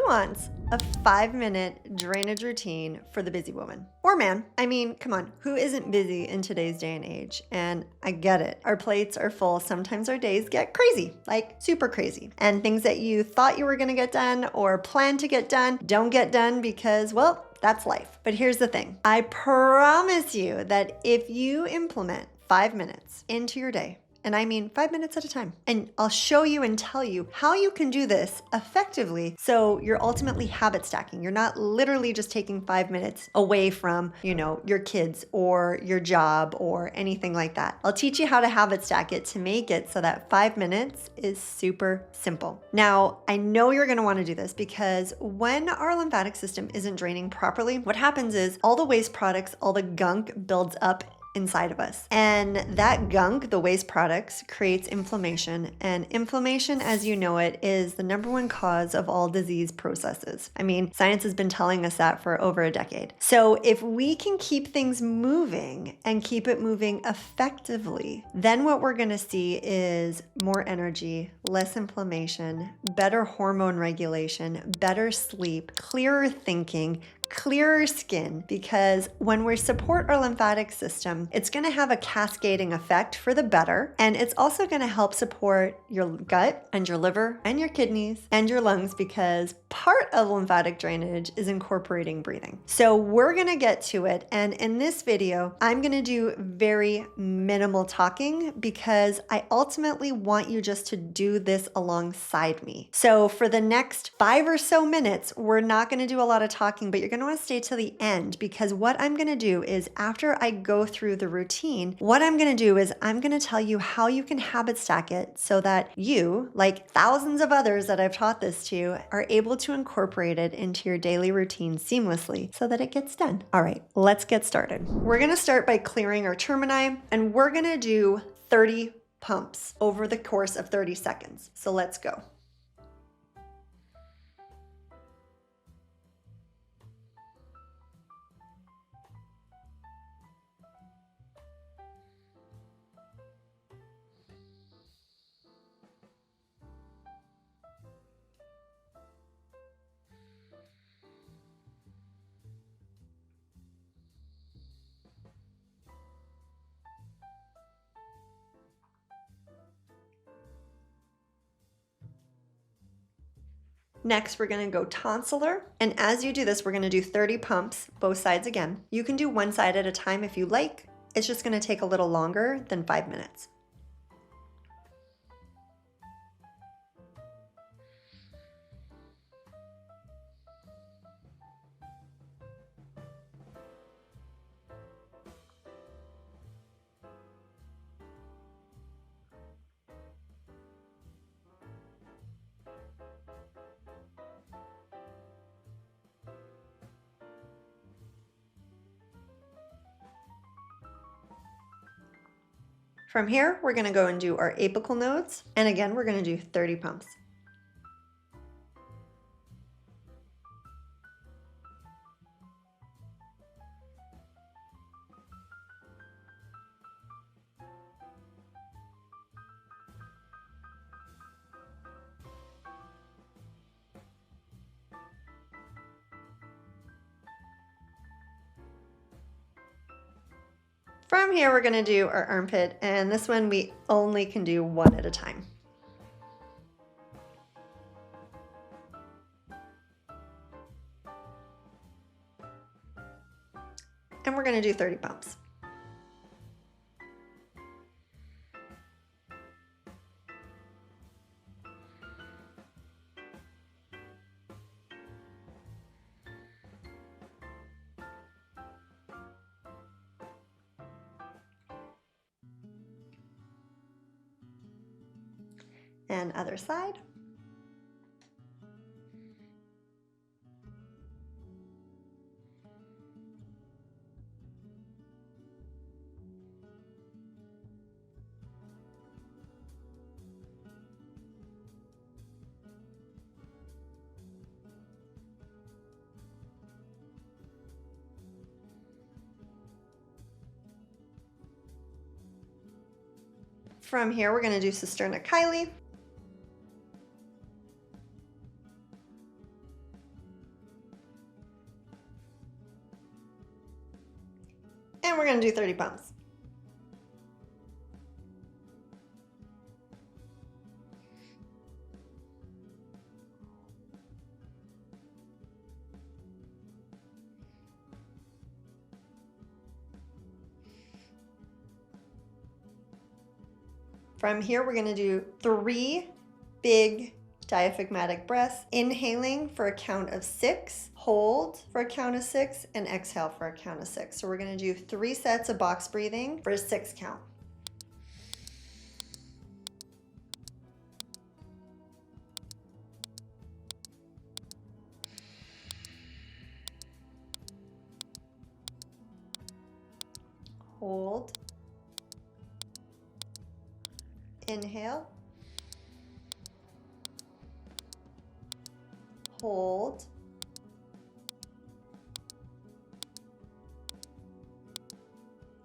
wants a 5-minute drainage routine for the busy woman or man? I mean, come on, who isn't busy in today's day and age? And I get it. Our plates are full. Sometimes our days get crazy, like super crazy. And things that you thought you were going to get done or plan to get done don't get done because, well, that's life. But here's the thing. I promise you that if you implement 5 minutes into your day, and I mean 5 minutes at a time. And I'll show you and tell you how you can do this effectively so you're ultimately habit stacking. You're not literally just taking 5 minutes away from, your kids or your job or anything like that. I'll teach you how to habit stack it to make it so that 5 minutes is super simple. Now, I know you're gonna wanna do this because when our lymphatic system isn't draining properly, what happens is all the waste products, all the gunk builds up inside of us. And that gunk, the waste products, creates inflammation. And inflammation, as you know it, is the number one cause of all disease processes. I mean, science has been telling us that for over a decade. So if we can keep things moving and keep it moving effectively, then what we're gonna see is more energy, less inflammation, better hormone regulation, better sleep, clearer thinking, clearer skin, because when we support our lymphatic system, it's going to have a cascading effect for the better. And it's also going to help support your gut and your liver and your kidneys and your lungs, because part of lymphatic drainage is incorporating breathing. So we're going to get to it. And in this video, I'm going to do very minimal talking because I ultimately want you just to do this alongside me. So for the next 5 or so minutes, we're not going to do a lot of talking, but you're going to want to stay till the end, because what I'm going to do is after I go through the routine, what I'm going to do is I'm going to tell you how you can habit stack it so that you, like thousands of others that I've taught this to, are able to incorporate it into your daily routine seamlessly so that it gets done. All right, let's get started. We're going to start by clearing our termini, and we're going to do 30 pumps over the course of 30 seconds. So let's go. Next, we're gonna go tonsillar. And as you do this, we're gonna do 30 pumps, both sides again. You can do one side at a time if you like. It's just gonna take a little longer than 5 minutes. From here, we're gonna go and do our apical nodes. And again, we're gonna do 30 pumps. From here, we're gonna do our armpit, and this one we only can do one at a time. And we're gonna do 30 pumps. And other side. From here, we're gonna do cisterna chyli. And we're gonna do 30 pumps. From here, we're gonna do 3 big diaphragmatic breaths, inhaling for a count of 6, hold for a count of 6, and exhale for a count of 6. So we're gonna do 3 sets of box breathing for a 6 count. Hold. Inhale. Hold.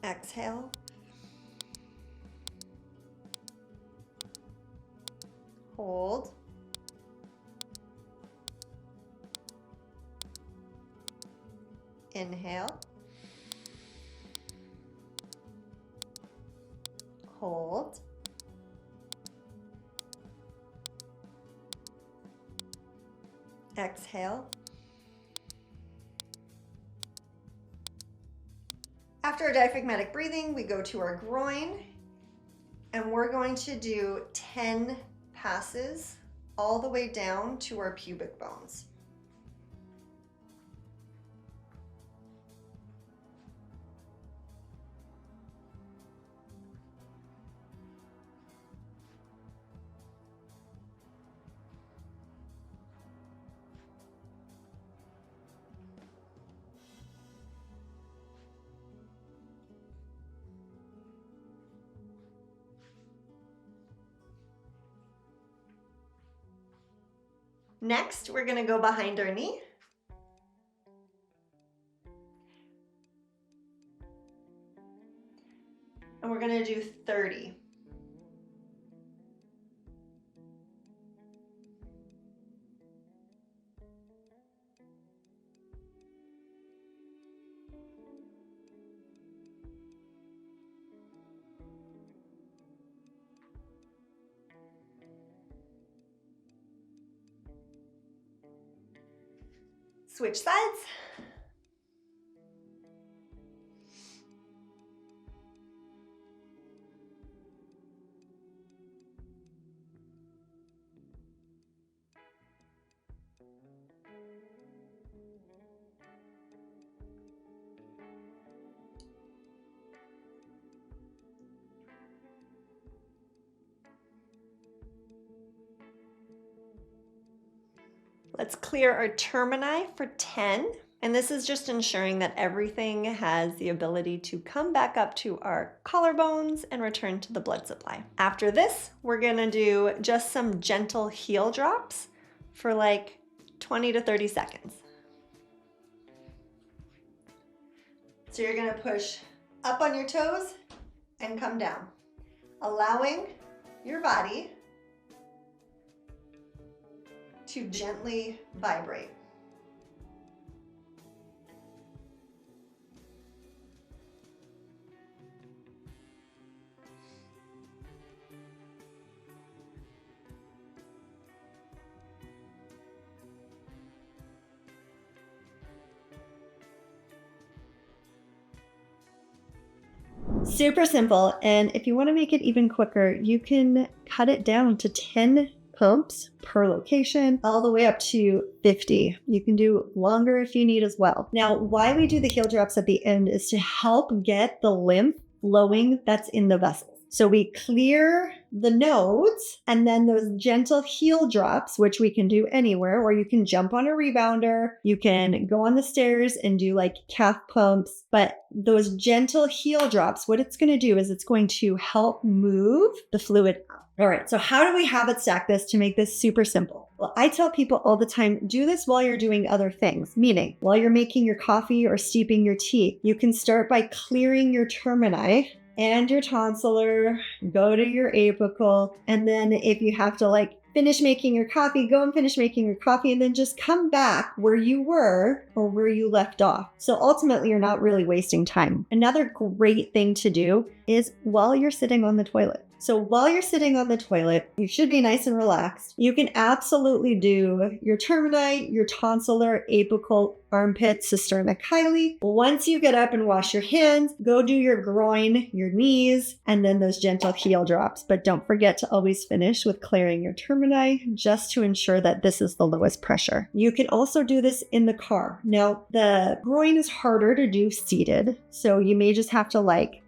Exhale. Hold. Inhale. Hold. Exhale. After our diaphragmatic breathing, we go to our groin, and we're going to do 10 passes all the way down to our pubic bones. Next, we're going to go behind our knee. And we're going to do 30. Switch sides. Let's clear our termini for 10. And this is just ensuring that everything has the ability to come back up to our collarbones and return to the blood supply. After this, we're gonna do just some gentle heel drops for like 20 to 30 seconds. So you're gonna push up on your toes and come down, allowing your body to gently vibrate. Super simple, and if you want to make it even quicker, you can cut it down to 10 pumps per location, all the way up to 50. You can do longer if you need as well. Now, why we do the heel drops at the end is to help get the lymph flowing that's in the vessels. So we clear the nodes, and then those gentle heel drops, which we can do anywhere, or you can jump on a rebounder, you can go on the stairs and do like calf pumps. But those gentle heel drops, what it's going to do is it's going to help move the fluid out. All right, so how do we habit stack this to make this super simple? Well, I tell people all the time, do this while you're doing other things, meaning while you're making your coffee or steeping your tea. You can start by clearing your termini and your tonsillar, go to your apical, and then if you have to like finish making your coffee, go and finish making your coffee, and then just come back where you were or where you left off. So ultimately, you're not really wasting time. Another great thing to do is while you're sitting on the toilet. So while you're sitting on the toilet, you should be nice and relaxed. You can absolutely do your termini, your tonsillar, apical, armpit, cisterna chyli. Once you get up and wash your hands, go do your groin, your knees, and then those gentle heel drops. But don't forget to always finish with clearing your termini just to ensure that this is the lowest pressure. You can also do this in the car. Now, the groin is harder to do seated, so you may just have to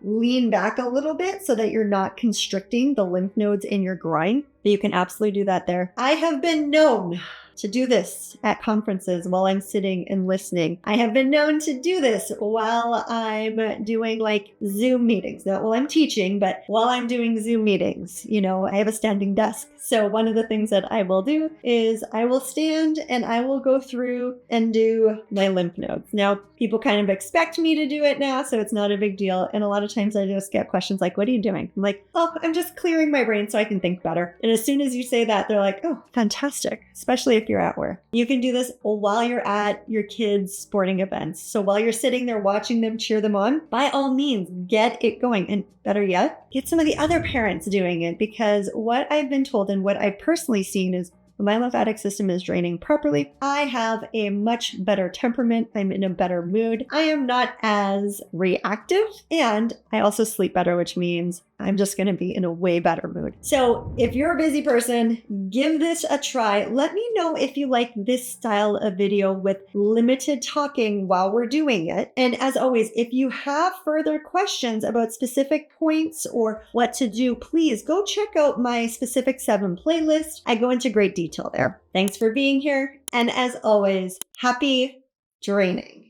lean back a little bit so that you're not constricting the lymph nodes in your groin. But you can absolutely do that there. I have been known to do this at conferences while I'm sitting and listening. I have been known to do this while I'm doing Zoom meetings. Not while I'm teaching, but while I'm doing Zoom meetings. I have a standing desk. So one of the things that I will do is I will stand and I will go through and do my lymph nodes. Now, people kind of expect me to do it now, so it's not a big deal. And a lot of times I just get questions like, what are you doing? I'm like, oh, I'm just clearing my brain so I can think better. And as soon as you say that, they're like, oh, fantastic. Especially if you're at work. You can do this while you're at your kids' sporting events. So while you're sitting there watching them cheer them on, by all means, get it going. And better yet, get some of the other parents doing it, because what I've been told and what I've personally seen is when my lymphatic system is draining properly, I have a much better temperament. I'm in a better mood. I am not as reactive, and I also sleep better, which means I'm just going to be in a way better mood. So if you're a busy person, give this a try. Let me know if you like this style of video with limited talking while we're doing it. And as always, if you have further questions about specific points or what to do, please go check out my specific 7 playlist. I go into great detail there. Thanks for being here. And as always, happy draining.